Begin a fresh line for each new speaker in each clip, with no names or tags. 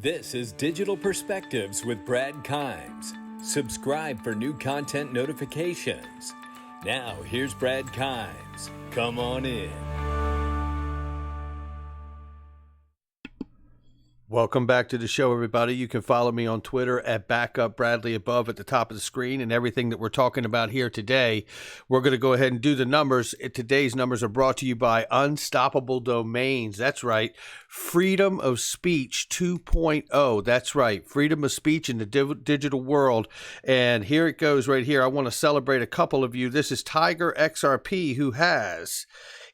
This is Digital Perspectives with Brad Kimes. Subscribe for new content notifications. Now, here's Brad Kimes. Come on in.
Welcome back to the show, everybody. You can follow me on Twitter at BackupBradley above at the top of the screen, and everything that we're talking about here today, we're going to go ahead and do the numbers. Today's numbers are brought to you by Unstoppable Domains. That's right. Freedom of Speech 2.0. That's right. Freedom of speech in the digital world. And here it goes right here. I want to celebrate a couple of you. This is Tiger XRP, who has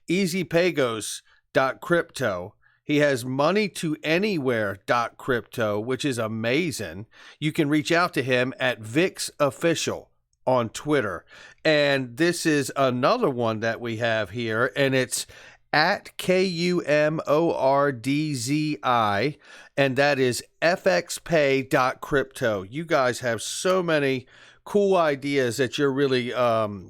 EasyPagos.crypto. He has money to anywhere.crypto, which is amazing. You can reach out to him at VIX Official on Twitter. And this is another one that we have here, and it's at KUMORDZI, and that is FXPay.crypto. You guys have so many cool ideas that you're really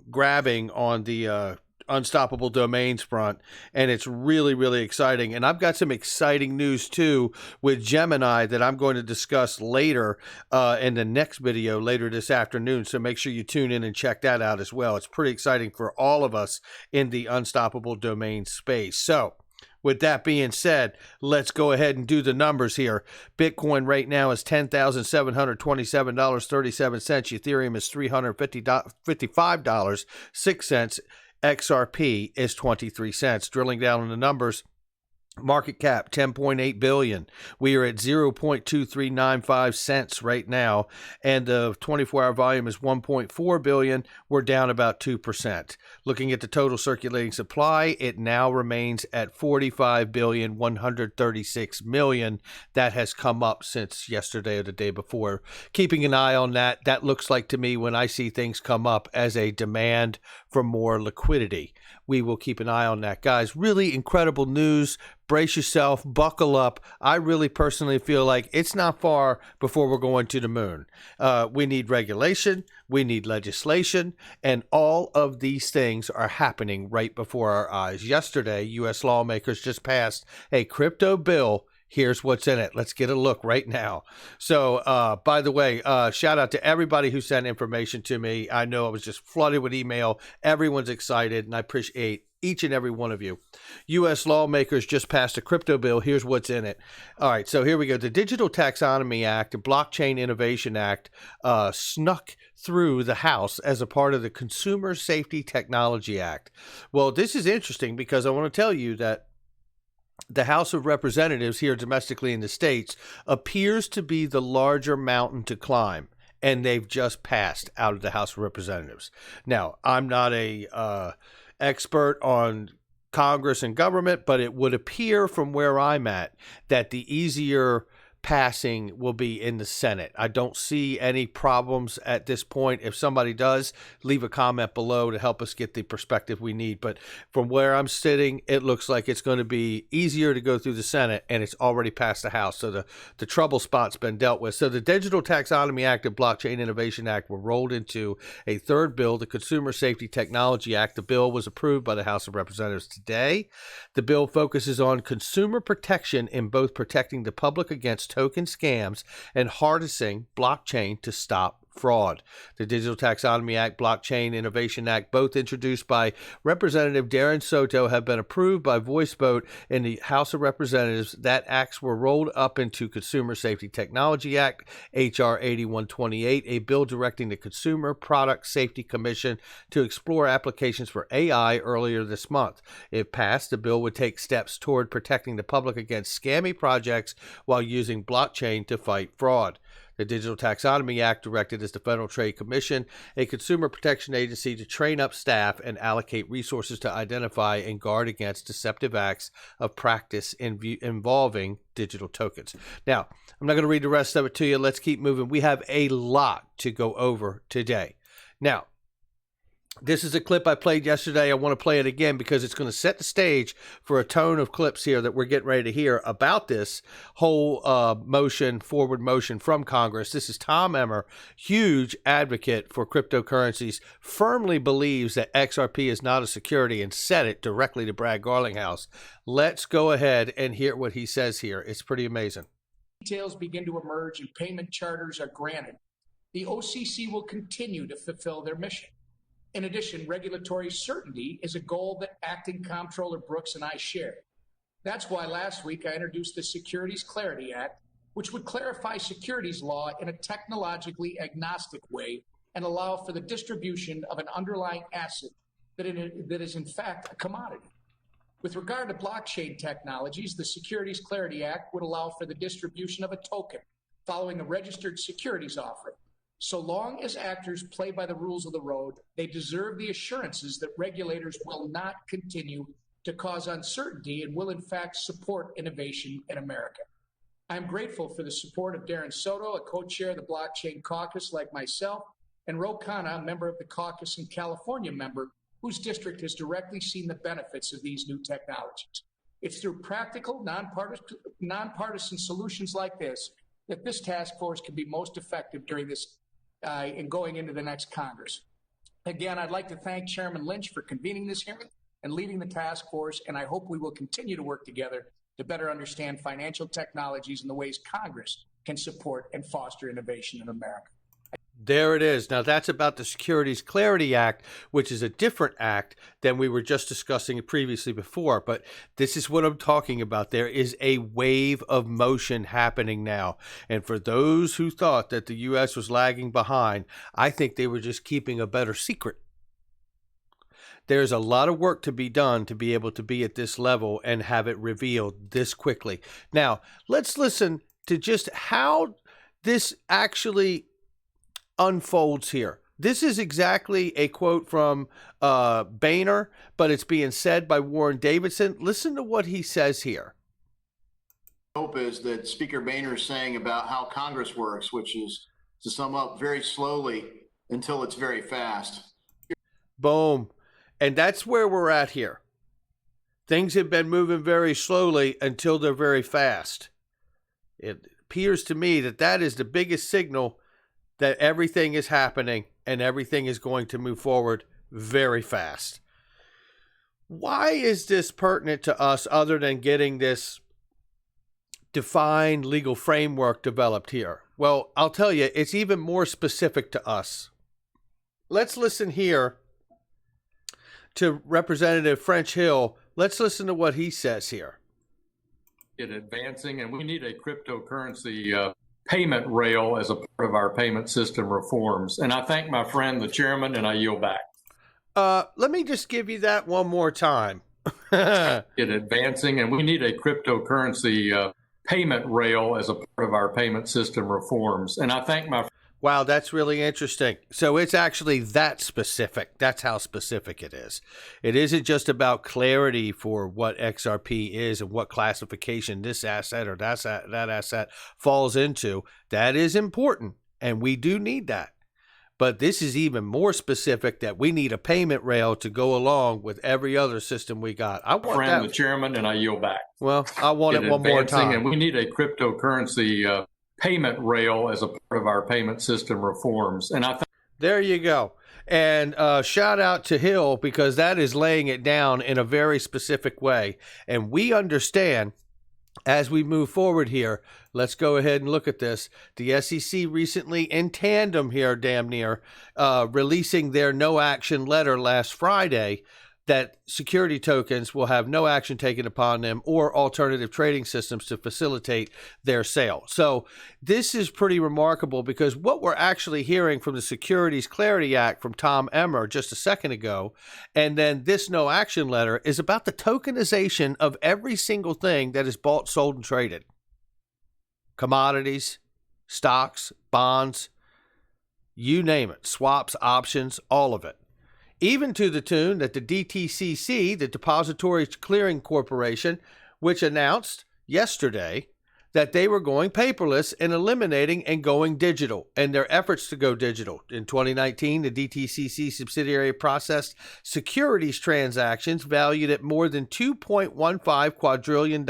grabbing on the Unstoppable Domains front, and it's really, really exciting. And I've got some exciting news too with Gemini that I'm going to discuss later in the next video later this afternoon, so make sure you tune in and check that out as well. It's pretty exciting for all of us in the Unstoppable Domain space. So with that being said, let's go ahead and do the numbers here. Bitcoin right now is $10,727.37. Ethereum is $355.06. XRP is 23 cents. Drilling down on the numbers, market cap $10.8 billion. We are at 0.2395 cents right now, and the 24-hour volume is 1.4 billion. We're down about 2%. Looking at the total circulating supply, it now remains at 45,136,000,000. That has come up since yesterday or the day before. Keeping an eye on that. That looks like to me, when I see things come up, as a demand for more liquidity. We will keep an eye on that, guys. Really incredible news. Brace yourself, buckle up. I really personally feel like it's not far before we're going to the moon. We need regulation, we need legislation, and all of these things are happening right before our eyes. Yesterday, U.S. lawmakers just passed a crypto bill. Here's what's in it. Let's get a look right now. So, by the way, shout out to everybody who sent information to me. I know I was just flooded with email. Everyone's excited, and I appreciate each and every one of you. U.S. lawmakers just passed a crypto bill. Here's what's in it. All right, so here we go. The Digital Taxonomy Act, the Blockchain Innovation Act, snuck through the House as a part of the Consumer Safety Technology Act. Well, this is interesting because I want to tell you that the House of Representatives here domestically in the States appears to be the larger mountain to climb, and they've just passed out of the House of Representatives. Now, I'm not a expert on Congress and government, but it would appear from where I'm at that the easier passing will be in the Senate. I don't see any problems at this point. If somebody does, leave a comment below to help us get the perspective we need. But from where I'm sitting, it looks like it's going to be easier to go through the Senate, and it's already passed the House. So the trouble spot's been dealt with. So the Digital Taxonomy Act and Blockchain Innovation Act were rolled into a third bill, the Consumer Safety Technology Act. The bill was approved by the House of Representatives today. The bill focuses on consumer protection in both protecting the public against token scams and harnessing blockchain to stop fraud. The Digital Taxonomy Act, Blockchain Innovation Act, both introduced by Representative Darren Soto, have been approved by voice vote in the House of Representatives. That acts were rolled up into Consumer Safety Technology Act, H.R. 8128, a bill directing the Consumer Product Safety Commission to explore applications for AI earlier this month. If passed, the bill would take steps toward protecting the public against scammy projects while using blockchain to fight fraud. The Digital Taxonomy Act directed as the Federal Trade Commission, a consumer protection agency, to train up staff and allocate resources to identify and guard against deceptive acts of practice involving digital tokens. Now, I'm not going to read the rest of it to you. Let's keep moving. We have a lot to go over today. Now, this is a clip I played yesterday. I want to play it again because it's going to set the stage for a tone of clips here that we're getting ready to hear about this whole forward motion from Congress. This is Tom Emmer, huge advocate for cryptocurrencies, firmly believes that XRP is not a security and said it directly to Brad Garlinghouse. Let's go ahead and hear what he says here. It's pretty amazing.
details begin to emerge and payment charters are granted, the OCC will continue to fulfill their mission. In addition, regulatory certainty is a goal that Acting Comptroller Brooks and I share. That's why last week I introduced the Securities Clarity Act, which would clarify securities law in a technologically agnostic way and allow for the distribution of an underlying asset that is in fact a commodity. With regard to blockchain technologies, the Securities Clarity Act would allow for the distribution of a token following a registered securities offering. So long as actors play by the rules of the road, they deserve the assurances that regulators will not continue to cause uncertainty and will in fact support innovation in America. I'm grateful for the support of Darren Soto, a co-chair of the Blockchain Caucus like myself, and Ro Khanna, a member of the caucus and California member, whose district has directly seen the benefits of these new technologies. It's through practical, nonpartisan solutions like this that this task force can be most effective during this and going into the next Congress. Again, I'd like to thank Chairman Lynch for convening this hearing and leading the task force, and I hope we will continue to work together to better understand financial technologies and the ways Congress can support and foster innovation in America.
There it is. Now, that's about the Securities Clarity Act, which is a different act than we were just discussing previously before. But this is what I'm talking about. There is a wave of motion happening now. And for those who thought that the U.S. was lagging behind, I think they were just keeping a better secret. There's a lot of work to be done to be able to be at this level and have it revealed this quickly. Now, let's listen to just how this actually unfolds here. This is exactly a quote from Boehner, but it's being said by Warren Davidson. Listen to what he says here.
Hope is that Speaker Boehner is saying about how Congress works, which is to sum up very slowly until it's very fast.
Boom. And that's where we're at here. Things have been moving very slowly until they're very fast. It appears to me that that is the biggest signal that everything is happening and everything is going to move forward very fast. Why is this pertinent to us other than getting this defined legal framework developed here? Well, I'll tell you, it's even more specific to us. Let's listen here to Representative French Hill. Let's listen to what he says here.
Advancing, and we need a cryptocurrency payment rail as a part of our payment system reforms. And I thank my friend, the chairman, and I yield back.
Let me just give you that one more time.
Advancing, and we need a cryptocurrency payment rail as a part of our payment system reforms. And I thank my
Wow, that's really interesting. So it's actually that specific. That's how specific it is. It isn't just about clarity for what XRP is and what classification this asset or that asset falls into. That is important, and we do need that. But this is even more specific that we need a payment rail to go along with every other system we got. I want
friend,
that.
the chairman, and I yield back.
Well, I want it one more time.
And we need a cryptocurrency payment rail as a part of our payment system reforms. And
there you go. And shout out to Hill, because that is laying it down in a very specific way. And we understand as we move forward here. Let's go ahead and look at this. The SEC recently, in tandem here, damn near, releasing their no action letter last Friday, that security tokens will have no action taken upon them or alternative trading systems to facilitate their sale. So this is pretty remarkable, because what we're actually hearing from the Securities Clarity Act from Tom Emmer just a second ago, and then this no action letter, is about the tokenization of every single thing that is bought, sold, and traded. Commodities, stocks, bonds, you name it, swaps, options, all of it. Even to the tune that the DTCC, the Depository Clearing Corporation, which announced yesterday that they were going paperless and eliminating and going digital, and their efforts to go digital. In 2019, the DTCC subsidiary processed securities transactions valued at more than $2.15 quadrillion.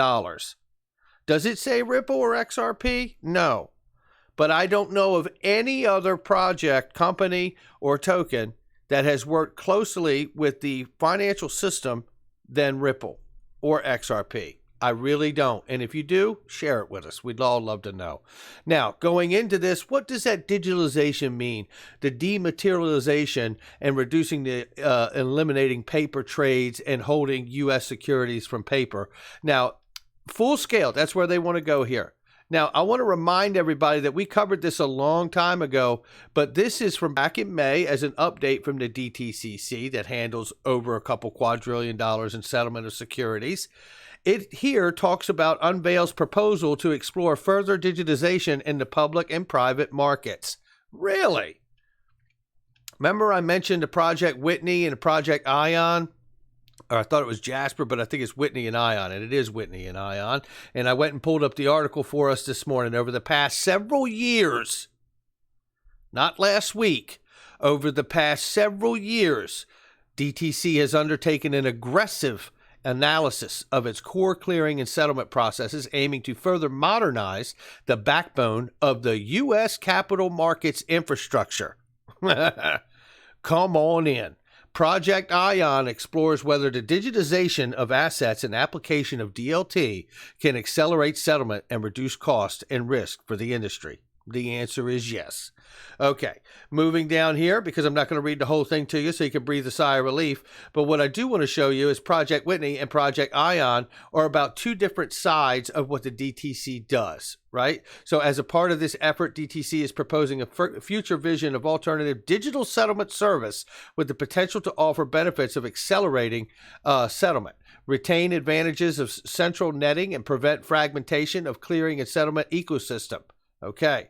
Does it say Ripple or XRP? No. But I don't know of any other project, company, or token that has worked closely with the financial system than Ripple or XRP. I really don't. And if you do, share it with us. We'd all love to know. Now, going into this, what does that digitalization mean? The dematerialization and reducing the eliminating paper trades and holding U.S. securities from paper. Now, full scale, that's where they want to go here. Now, I want to remind everybody that we covered this a long time ago, but this is from back in May as an update from the DTCC that handles over a couple quadrillion dollars in settlement of securities. It here talks about unveils proposal to explore further digitization in the public and private markets. Really? Remember I mentioned the Project Whitney and the Project Ion? Or I thought it was Jasper, but I think it's Whitney and Ion, and it is Whitney and Ion. And I went and pulled up the article for us this morning. Over the past several years, not last week, over the past several years, DTC has undertaken an aggressive analysis of its core clearing and settlement processes, aiming to further modernize the backbone of the U.S. capital markets infrastructure. Come on in. Project Ion explores whether the digitization of assets and application of DLT can accelerate settlement and reduce cost and risk for the industry. The answer is yes. Okay, moving down here, because I'm not going to read the whole thing to you so you can breathe a sigh of relief, but what I do want to show you is Project Whitney and Project Ion are about two different sides of what the DTC does, right? So as a part of this effort, DTC is proposing a future vision of alternative digital settlement service with the potential to offer benefits of accelerating settlement, retain advantages of central netting, and prevent fragmentation of clearing and settlement ecosystem. Okay.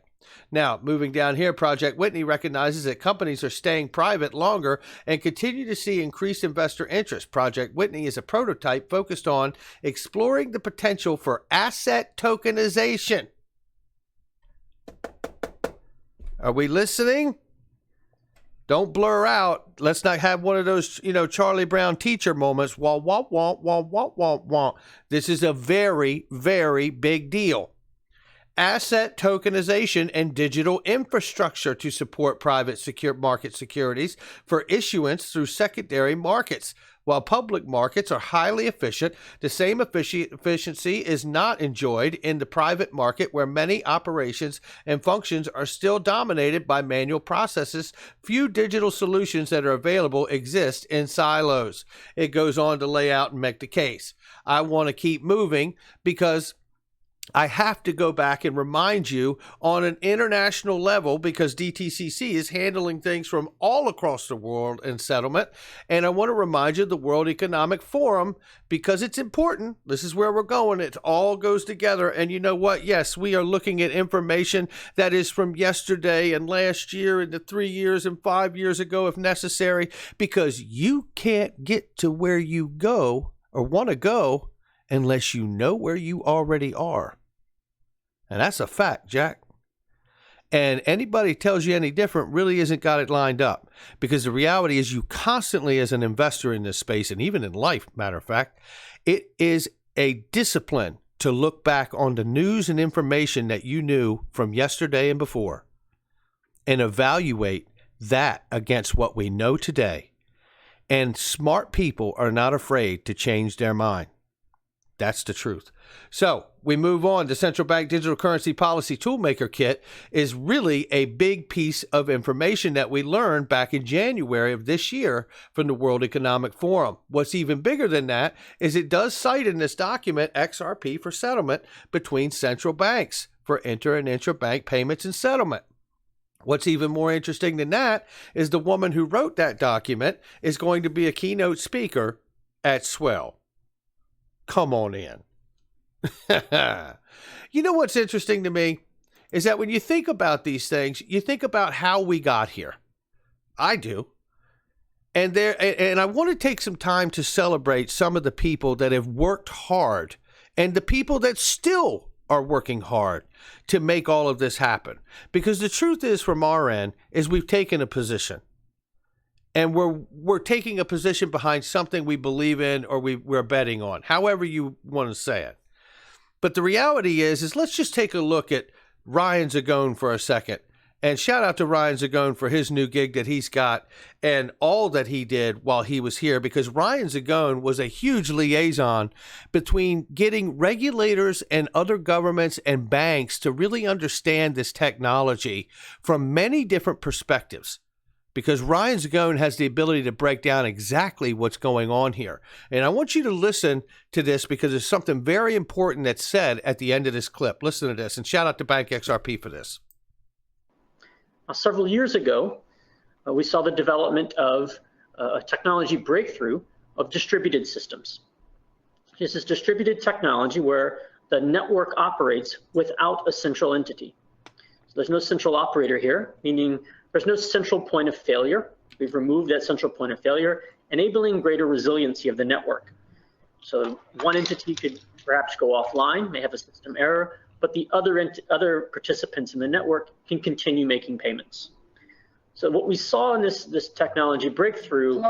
Now, moving down here, Project Whitney recognizes that companies are staying private longer and continue to see increased investor interest. Project Whitney is a prototype focused on exploring the potential for asset tokenization. Are we listening? Don't blur out. Let's not have one of those, Charlie Brown teacher moments. Wah, wah, wah, wah, wah, wah, wah. This is a very, very big deal. Asset tokenization and digital infrastructure to support private market securities for issuance through secondary markets. While public markets are highly efficient, the same efficiency is not enjoyed in the private market, where many operations and functions are still dominated by manual processes. Few digital solutions that are available exist in silos. It goes on to lay out and make the case. I want to keep moving because I have to go back and remind you on an international level, because DTCC is handling things from all across the world in settlement. And I want to remind you of the World Economic Forum, because it's important. This is where we're going. It all goes together. And you know what? Yes, we are looking at information that is from yesterday and last year and the 3 years and 5 years ago, if necessary, because you can't get to where you go or want to go unless you know where you already are. And that's a fact, Jack. And anybody tells you any different really isn't got it lined up, because the reality is you constantly, as an investor in this space, and even in life, matter of fact, it is a discipline to look back on the news and information that you knew from yesterday and before and evaluate that against what we know today. And smart people are not afraid to change their mind. That's the truth. So we move on. The Central Bank Digital Currency Policy Toolmaker Kit is really a big piece of information that we learned back in January of this year from the World Economic Forum. What's even bigger than that is it does cite in this document XRP for settlement between central banks for inter and intra-bank payments and settlement. What's even more interesting than that is the woman who wrote that document is going to be a keynote speaker at Swell. Come on in. You know what's interesting to me is that when you think about these things, you think about how we got here. I do. And I want to take some time to celebrate some of the people that have worked hard and the people that still are working hard to make all of this happen. Because the truth is, from our end, is we've taken a position. And we're taking a position behind something we believe in or we're betting on, however you want to say it. But the reality is let's just take a look at Ryan Zagone for a second And shout out to Ryan Zagone for his new gig that he's got and all that he did while he was here, because Ryan Zagone was a huge liaison between getting regulators and other governments and banks to really understand this technology from many different perspectives. Because Ryan Zagone has the ability to break down exactly what's going on here. And I want you to listen to this because there's something very important that's said at the end of this clip. Listen to this, and shout out to Bank XRP for this.
Several years ago, we saw the development of a technology breakthrough of distributed systems. This is distributed technology where the network operates without a central entity. So there's no central operator here, meaning there's no central point of failure. We've removed that central point of failure, enabling greater resiliency of the network. So one entity could perhaps go offline, may have a system error, but the other participants in the network can continue making payments. So what we saw in this technology breakthrough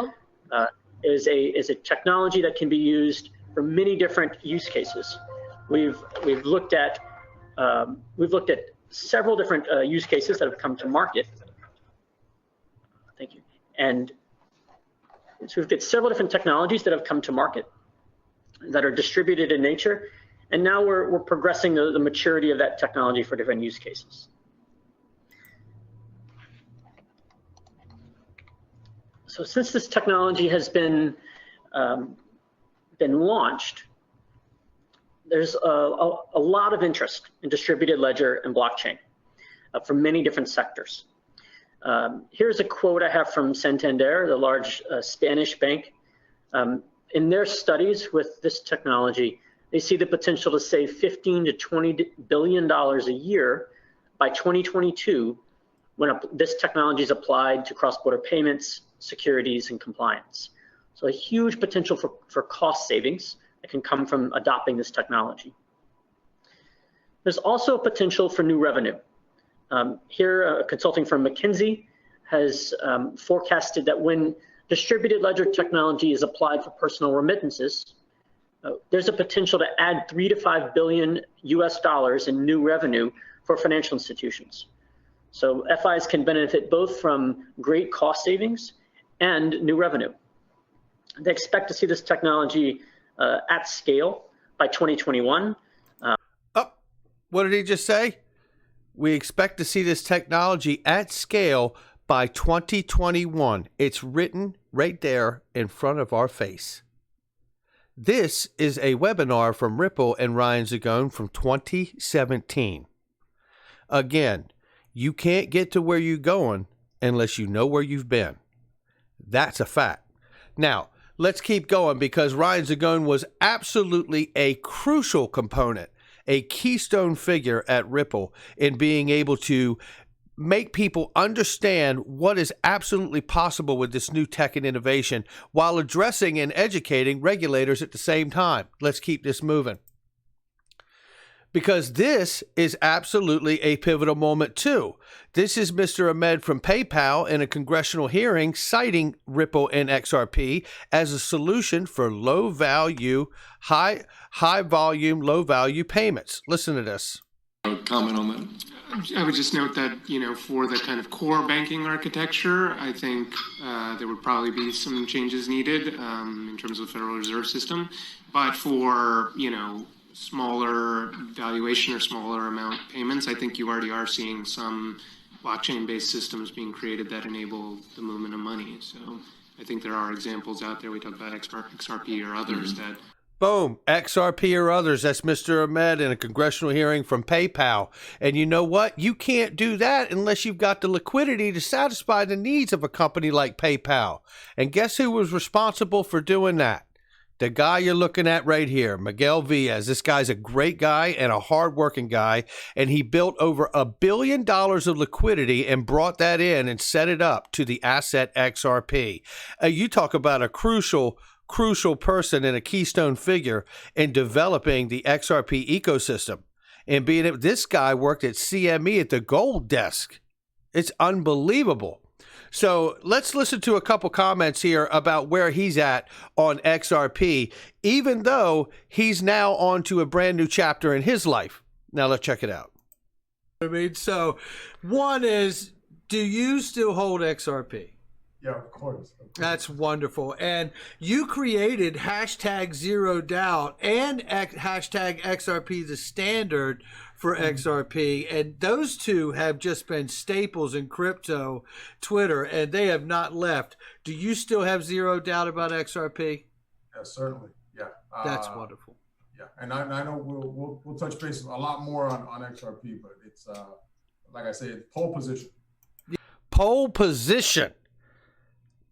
is a technology that can be used for many different use cases. We've looked at several different use cases that have come to market. Thank you. And so we've got several different technologies that have come to market that are distributed in nature. And now we're progressing the maturity of that technology for different use cases. So since this technology has been launched, there's a lot of interest in distributed ledger and blockchain from many different sectors. Here's a quote I have from Santander, the large Spanish bank. In their studies with this technology, they see the potential to save $15 to $20 billion a year by 2022 when this technology is applied to cross-border payments, securities, and compliance. So a huge potential for cost savings that can come from adopting this technology. There's also a potential for new revenue. Here, a consulting firm McKinsey has forecasted that when distributed ledger technology is applied for personal remittances, there's a potential to add $3 to $5 billion US in new revenue for financial institutions. So FIs can benefit both from great cost savings and new revenue. They expect to see this technology at scale by 2021.
What did he just say? We expect to see this technology at scale by 2021. It's written right there in front of our face. This is a webinar from Ripple and Ryan Zagone from 2017. Again, you can't get to where you're going unless you know where you've been. That's a fact. Now, let's keep going because Ryan Zagone was absolutely a crucial component, a keystone figure at Ripple in being able to make people understand what is absolutely possible with this new tech and innovation while addressing and educating regulators at the same time. Let's keep this moving. Because this is absolutely a pivotal moment too. This is Mr. Ahmed from PayPal in a congressional hearing citing Ripple and XRP as a solution for low volume, low value payments. Listen to this.
Comment on that. I would just note that, for the kind of core banking architecture, I think there would probably be some changes needed in terms of the Federal Reserve System. But for, smaller valuation or smaller amount payments, I think you already are seeing some blockchain-based systems being created that enable the movement of money. So I think there are examples out there. We talked about XRP or others that.
Boom, XRP or others. That's Mr. Ahmed in a congressional hearing from PayPal. And you know what? You can't do that unless you've got the liquidity to satisfy the needs of a company like PayPal. And guess who was responsible for doing that? The guy you're looking at right here, Miguel Villas. This guy's a great guy and a hardworking guy, and he built over $1 billion of liquidity and brought that in and set it up to the asset XRP. You talk about a crucial person and a keystone figure in developing the XRP ecosystem. And this guy worked at CME at the gold desk. It's unbelievable. So let's listen to a couple comments here about where he's at on XRP, even though he's now on to a brand new chapter in his life. Now let's check it out. I mean, so one is, do you still hold XRP?
Yeah, of course.
That's wonderful. And you created hashtag Zero Doubt and hashtag XRP the standard for XRP. And those two have just been staples in crypto Twitter, and they have not left. Do you still have zero doubt about XRP?
Yeah, certainly. Yeah.
That's wonderful.
Yeah, and I know we'll touch base a lot more on XRP, but it's like I say, it's pole position.
Pole position.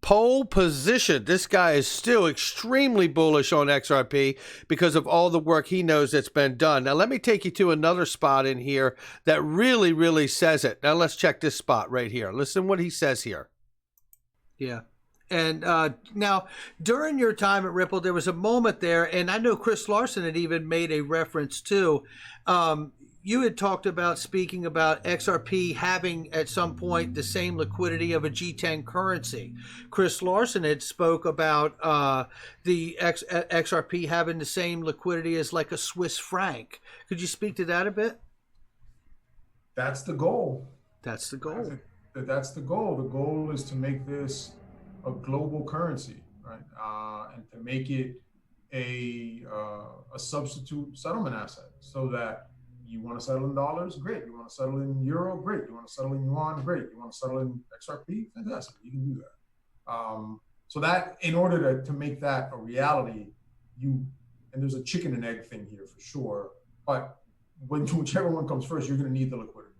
Pole position. This guy is still extremely bullish on XRP because of all the work he knows that's been done. Now, let me take you to another spot in here that really, really says it. Now, let's check this spot right here. Listen what he says here. Yeah. And now, during your time at Ripple, there was a moment there, and I know Chris Larson had even made a reference to, you had talked about speaking about XRP having at some point the same liquidity of a G10 currency. Chris Larson had spoke about the XRP having the same liquidity as like a Swiss franc. Could you speak to that a bit?
That's the goal.
That's the goal.
That's the goal. The goal is to make this a global currency, right? And to make it a substitute settlement asset, so that you want to settle in dollars, great. You want to settle in euro, great. You want to settle in yuan, great. You want to settle in XRP, fantastic. You can do that. So that in order to make that a reality, and there's a chicken and egg thing here for sure. But whichever one comes first, you're going to need the liquidity.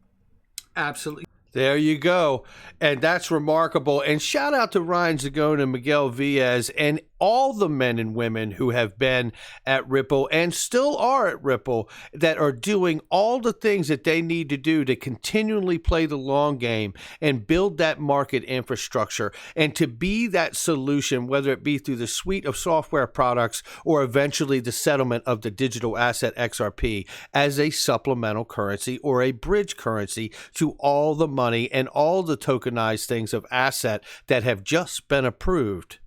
Absolutely. There you go. And that's remarkable. And shout out to Ryan Zagone and Miguel Villas and all the men and women who have been at Ripple and still are at Ripple that are doing all the things that they need to do to continually play the long game and build that market infrastructure and to be that solution, whether it be through the suite of software products or eventually the settlement of the digital asset XRP as a supplemental currency or a bridge currency to all the money and all the tokenized things of asset that have just been approved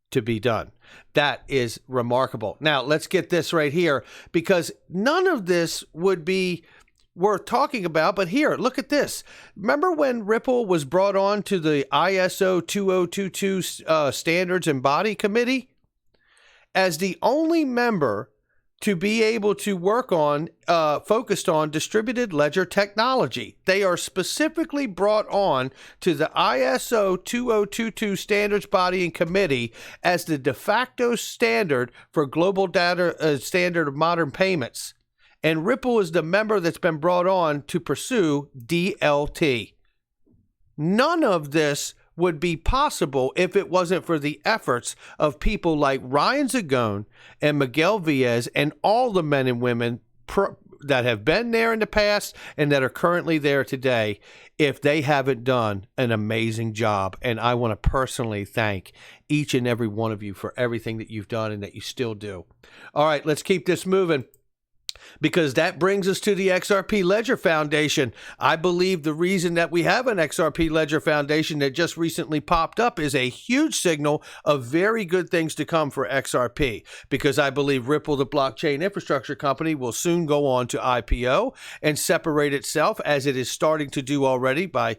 to be done. That is remarkable. Now, let's get this right here, because none of this would be worth talking about. But here, look at this. Remember when Ripple was brought on to the ISO 2022 Standards and Body Committee? As the only member to be able to work on, focused on distributed ledger technology. They are specifically brought on to the ISO 2022 Standards Body and Committee as the de facto standard for global data standard of modern payments. And Ripple is the member that's been brought on to pursue DLT. None of this would be possible if it wasn't for the efforts of people like Ryan Zagone and Miguel Villas and all the men and women that have been there in the past and that are currently there today, if they haven't done an amazing job. And I want to personally thank each and every one of you for everything that you've done and that you still do. All right, let's keep this moving, because that brings us to the XRP Ledger Foundation. I believe the reason that we have an XRP Ledger Foundation that just recently popped up is a huge signal of very good things to come for XRP, because I believe Ripple, the blockchain infrastructure company, will soon go on to IPO and separate itself, as it is starting to do already by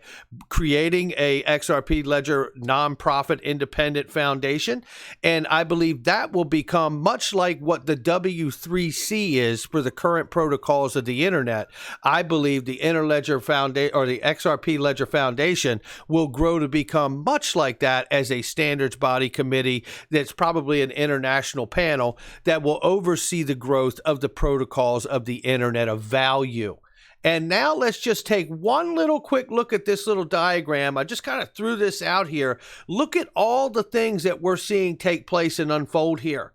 creating a XRP Ledger nonprofit independent foundation. And I believe that will become much like what the W3C is for the current protocols of the internet. I believe the Interledger Foundation, or the XRP Ledger Foundation, will grow to become much like that as a standards body committee that's probably an international panel that will oversee the growth of the protocols of the internet of value. And now let's just take one little quick look at this little diagram. I just kind of threw this out here. Look at all the things that we're seeing take place and unfold here.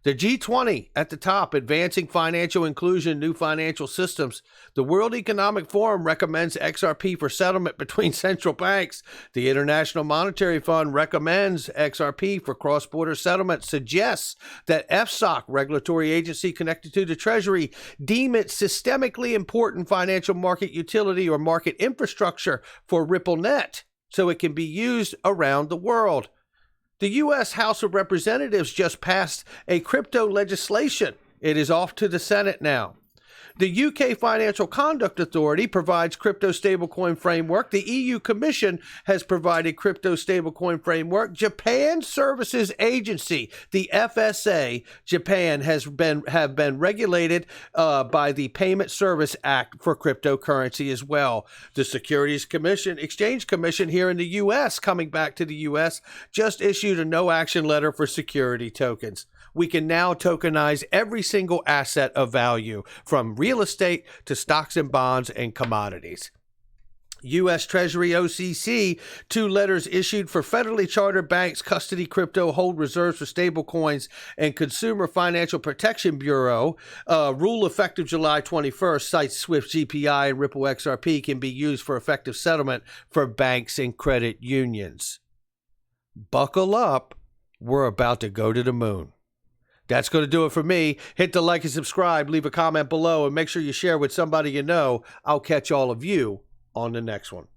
The G20 at the top, advancing financial inclusion, new financial systems. The World Economic Forum recommends XRP for settlement between central banks. The International Monetary Fund recommends XRP for cross-border settlement, suggests that FSOC, regulatory agency connected to the Treasury, deem it systemically important financial market utility or market infrastructure for RippleNet, so it can be used around the world. The U.S. House of Representatives just passed a crypto legislation. It is off to the Senate now. The UK Financial Conduct Authority provides crypto stablecoin framework. The EU Commission has provided crypto stablecoin framework. Japan Services Agency, the FSA, Japan have been regulated by the Payment Service Act for cryptocurrency as well. The Securities Exchange Commission here in the U.S., coming back to the U.S., just issued a no-action letter for security tokens. We can now tokenize every single asset of value, from real estate to stocks and bonds and commodities. U.S. Treasury OCC, 2 letters issued for federally chartered banks, custody crypto, hold reserves for stablecoins, and Consumer Financial Protection Bureau. Rule effective July 21st cites SWIFT GPI and Ripple XRP can be used for effective settlement for banks and credit unions. Buckle up. We're about to go to the moon. That's going to do it for me. Hit the like and subscribe, leave a comment below, and make sure you share with somebody you know. I'll catch all of you on the next one.